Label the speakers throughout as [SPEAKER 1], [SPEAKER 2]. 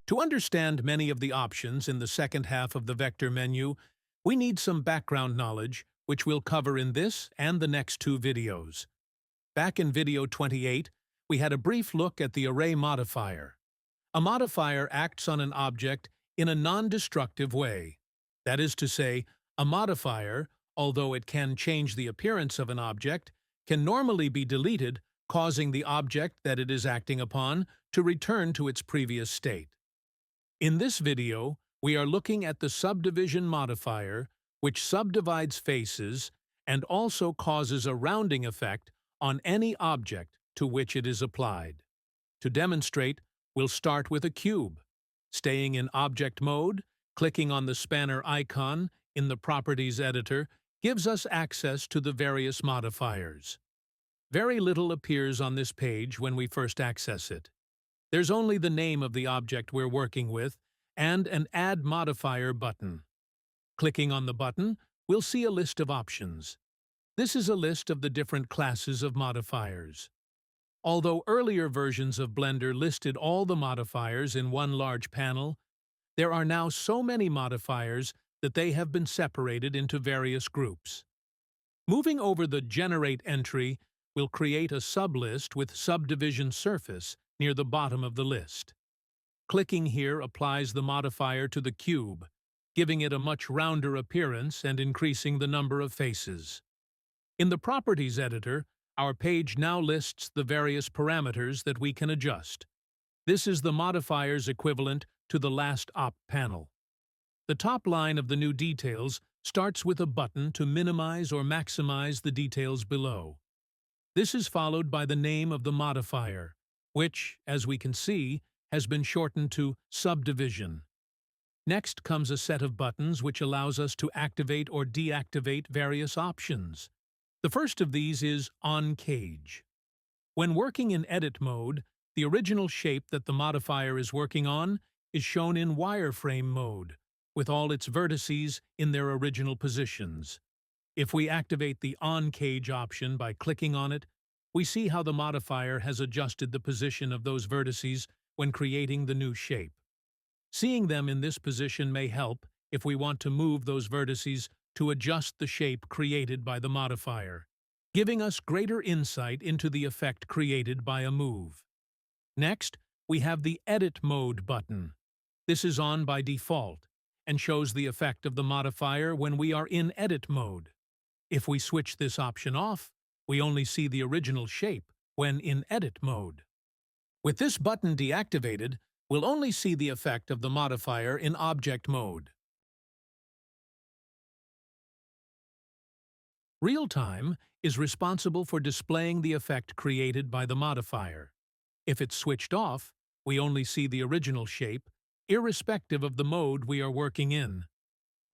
[SPEAKER 1] To understand many of the options in the second half of the vector menu, we need some background knowledge, which we'll cover in this and the next two videos. Back in video 28, we had a brief look at the array modifier. A modifier acts on an object in a non-destructive way. That is to say, a modifier, although it can change the appearance of an object, can normally be deleted, causing the object that it is acting upon to return to its previous state. In this video, we are looking at the subdivision modifier, which subdivides faces and also causes a rounding effect on any object to which it is applied. To demonstrate, we'll start with a cube. Staying in object mode, clicking on the spanner icon in the Properties editor gives us access to the various modifiers. Very little appears on this page when we first access it. There's only the name of the object we're working with and an Add Modifier button. Clicking on the button, we'll see a list of options. This is a list of the different classes of modifiers. Although earlier versions of Blender listed all the modifiers in one large panel, there are now so many modifiers that they have been separated into various groups. Moving over the Generate entry, we'll create a sublist with Subdivision Surface near the bottom of the list. Clicking here applies the modifier to the cube, giving it a much rounder appearance and increasing the number of faces. In the Properties editor, our page now lists the various parameters that we can adjust. This is the modifier's equivalent to the last op panel. The top line of the new details starts with a button to minimize or maximize the details below. This is followed by the name of the modifier, which, as we can see, has been shortened to Subdivision. Next comes a set of buttons which allows us to activate or deactivate various options. The first of these is On Cage. When working in edit mode, the original shape that the modifier is working on is shown in wireframe mode, with all its vertices in their original positions. If we activate the On Cage option by clicking on it, we see how the modifier has adjusted the position of those vertices when creating the new shape. Seeing them in this position may help if we want to move those vertices to adjust the shape created by the modifier, giving us greater insight into the effect created by a move. Next, we have the Edit Mode button. This is on by default and shows the effect of the modifier when we are in edit mode. If we switch this option off, we only see the original shape when in edit mode. With this button deactivated, we'll only see the effect of the modifier in object mode. Real-time is responsible for displaying the effect created by the modifier. If it's switched off, we only see the original shape, irrespective of the mode we are working in.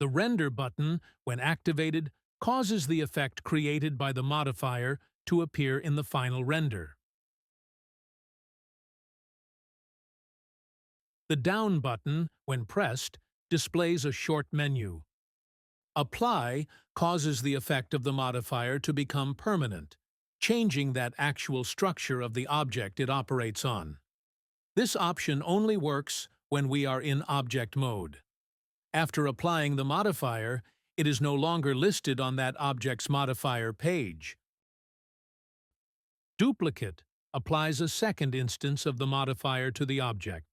[SPEAKER 1] The Render button, when activated, causes the effect created by the modifier to appear in the final render. The Down button, when pressed, displays a short menu. Apply causes the effect of the modifier to become permanent, changing that actual structure of the object it operates on. This option only works when we are in object mode. After applying the modifier, it is no longer listed on that object's modifier page. Duplicate applies a second instance of the modifier to the object.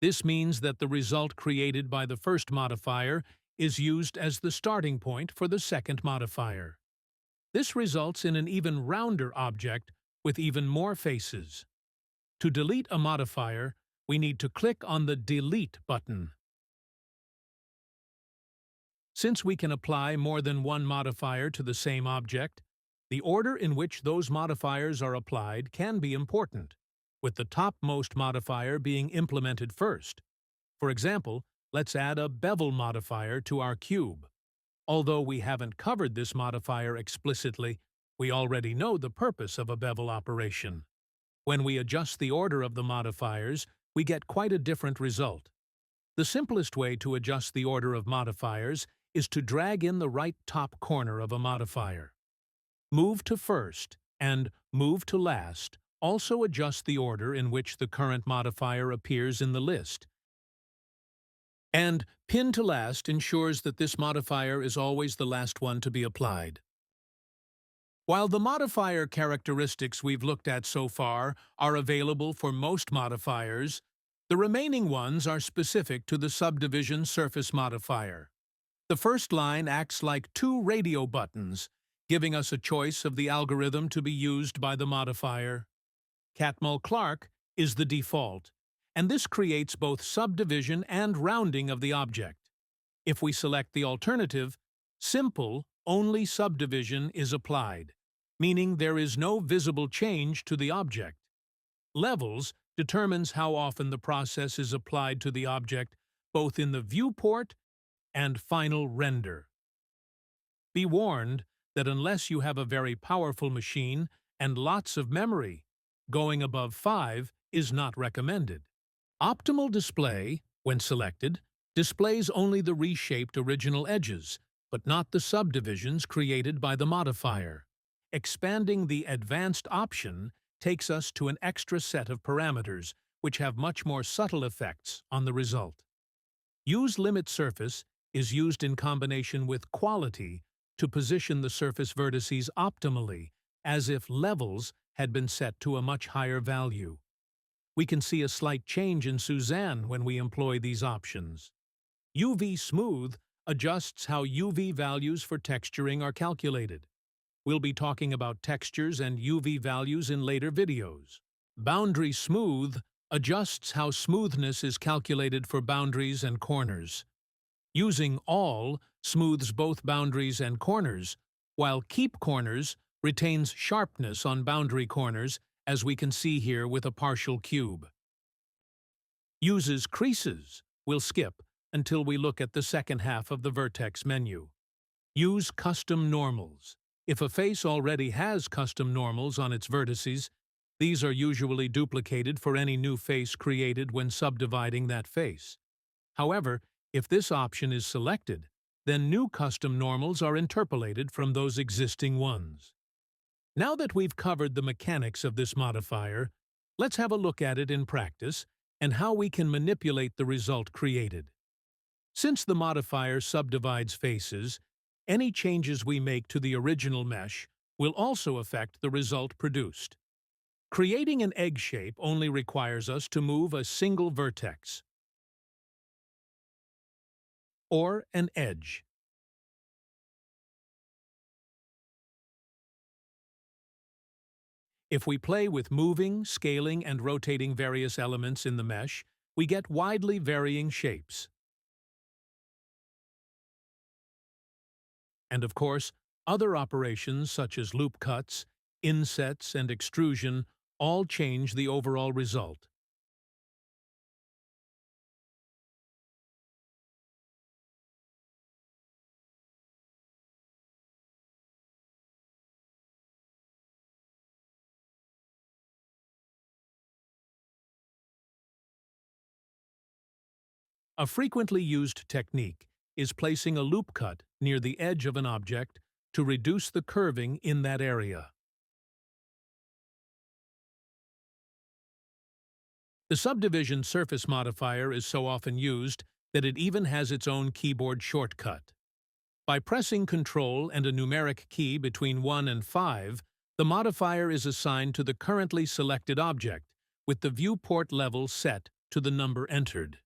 [SPEAKER 1] This means that the result created by the first modifier is used as the starting point for the second modifier. This results in an even rounder object with even more faces. To delete a modifier, we need to click on the Delete button. Since we can apply more than one modifier to the same object, the order in which those modifiers are applied can be important, with the topmost modifier being implemented first. For example, let's add a bevel modifier to our cube. Although we haven't covered this modifier explicitly, we already know the purpose of a bevel operation. When we adjust the order of the modifiers, we get quite a different result. The simplest way to adjust the order of modifiers is to drag in the right top corner of a modifier. Move to First and Move to Last also adjust the order in which the current modifier appears in the list, And pin to last ensures that this modifier is always the last one to be applied. While the modifier characteristics we've looked at so far are available for most modifiers, the remaining ones are specific to the subdivision surface modifier. The first line acts like two radio buttons, giving us a choice of the algorithm to be used by the modifier. Catmull-Clark is the default, and this creates both subdivision and rounding of the object. If we select the alternative, simple, only subdivision is applied, meaning there is no visible change to the object. Levels determines how often the process is applied to the object, both in the viewport and final render. Be warned that unless you have a very powerful machine and lots of memory, going above 5 is not recommended. Optimal display, when selected, displays only the reshaped original edges, but not the subdivisions created by the modifier. Expanding the advanced option takes us to an extra set of parameters, which have much more subtle effects on the result. Use limit surface is used in combination with quality to position the surface vertices optimally, as if levels had been set to a much higher value. We can see a slight change in Suzanne when we employ these options. UV Smooth adjusts how UV values for texturing are calculated. We'll be talking about textures and UV values in later videos. Boundary Smooth adjusts how smoothness is calculated for boundaries and corners. Using All smooths both boundaries and corners, while Keep Corners retains sharpness on boundary corners, as we can see here with a partial cube. Uses Creases we'll skip until we look at the second half of the vertex menu. Use Custom Normals. If a face already has custom normals on its vertices, these are usually duplicated for any new face created when subdividing that face. However, if this option is selected, then new custom normals are interpolated from those existing ones. Now that we've covered the mechanics of this modifier, let's have a look at it in practice and how we can manipulate the result created. Since the modifier subdivides faces, any changes we make to the original mesh will also affect the result produced. Creating an egg shape only requires us to move a single vertex or an edge. If we play with moving, scaling, and rotating various elements in the mesh, we get widely varying shapes. And of course, other operations such as loop cuts, insets, and extrusion all change the overall result. A frequently used technique is placing a loop cut near the edge of an object to reduce the curving in that area. The subdivision surface modifier is so often used that it even has its own keyboard shortcut. By pressing Ctrl and a numeric key between 1 and 5, the modifier is assigned to the currently selected object, with the viewport level set to the number entered.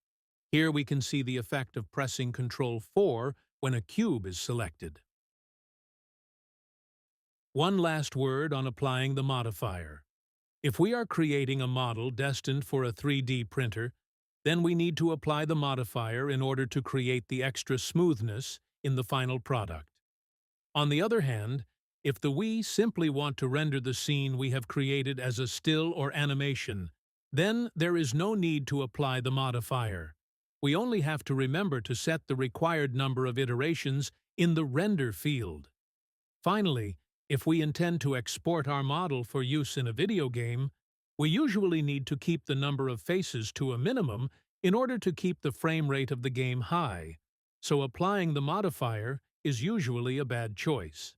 [SPEAKER 1] Here we can see the effect of pressing Ctrl 4 when a cube is selected. One last word on applying the modifier. If we are creating a model destined for a 3D printer, then we need to apply the modifier in order to create the extra smoothness in the final product. On the other hand, if we simply want to render the scene we have created as a still or animation, then there is no need to apply the modifier. We only have to remember to set the required number of iterations in the Render field. Finally, if we intend to export our model for use in a video game, we usually need to keep the number of faces to a minimum in order to keep the frame rate of the game high, so applying the modifier is usually a bad choice.